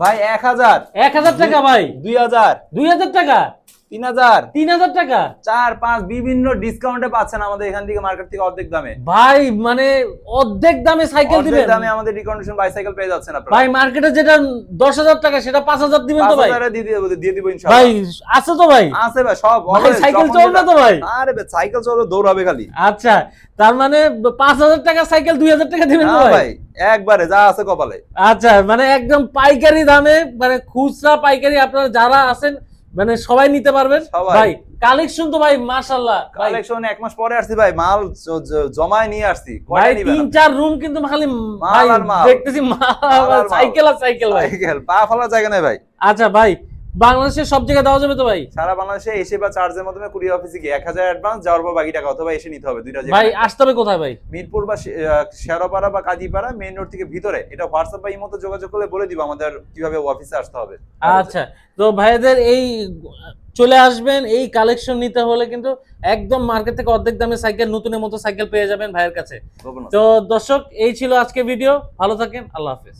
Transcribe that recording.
ভাই 1000 1000 টাকা ভাই, 2000 2000 টাকা, 3000 3000 টাকা 4-5 বিভিন্ন ডিসকাউন্টে পাচ্ছেন আমাদের এখান থেকে, মার্কেট থেকে অর্ধেক দামে। ভাই, মানে অর্ধেক দামে সাইকেল অর্ধেক দিবেন দামে আমাদের রিকন্ডিশন বাইসাইকেল পেয়ে যাচ্ছেন আপনারা। ভাই? মার্কেটে যেটা 10,000 টাকা সেটা 5,000 দিবেন তো ভাই? 5000 এ দিয়ে দিব ইনশাআল্লাহ। ভাই আছে তো ভাই? আছে ভাই, সব ভাই always, সাইকেল যখন চলবে যেটা- তো ভাই? আরে ভাই সাইকেল চলবে, দৌড়াবে খালি। আচ্ছা, তার মানে 5,000 টাকা সাইকেল 2,000 টাকা দিবেন তো হ্যাঁ ভাই? ভাই, একবারে যা আছে কপালে। আচ্ছা, মানে একদম পাইকারি দামে, মানে খুচরা পাইকারি আপনারা যারা আছেন মানে সবাই নিতে পারবেন সবাই। ভাই। কালেকশন তো ভাই মাশাআল্লাহ ভাই। কালেকশন 1 মাস পরে আসছি ভাই, মাল জমায় নিয়ে আসছি। ভাই কয়টা নিবেন? 3-4 রুম কিন্তু খালি মাল ভাই আর মাল। দেখতেছি মাল মাল আর মাল। সাইকেল আর সাইকেল ভাই। সাইকেল পা ফেলার জায়গা নাই ভাই। আচ্ছা ভাই, বাংলাদেশের সব জায়গায় দেওয়া যাবে তো ভাই? সারা বাংলাদেশে এসে বা চার্জের মাধ্যমে কুরিয়ার অফিসে গিয়ে 1000 অ্যাডভান্স, যাওয়ার পর বাকি টাকা অথবা এসে নিতে হবে, দুইটা ভাই জায়গায়। আসতে হবে কোথায় ভাই? মিরপুর বা শেরপাড়া বা কাজীপাড়া মেইন রোড থেকে ভিতরে। এটা হোয়াটসঅ্যাপ বা ইমোতে যোগাযোগ করলে বলে দিব আমাদের কিভাবে অফিসে আসতে হবে। আচ্ছা, তো ভাইদের এই চলে আসবেন, এই কালেকশন নিতে হলে কিন্তু একদম মার্কেট থেকে অর্ধেক দামে সাইকেল, নতুনের মতো সাইকেল পেয়ে যাবেন ভাইয়ের কাছে। গোপন আছে। তো দর্শক, এই ছিল আজকে ভিডিও। ভালো থাকেন, আল্লাহ হাফেজ।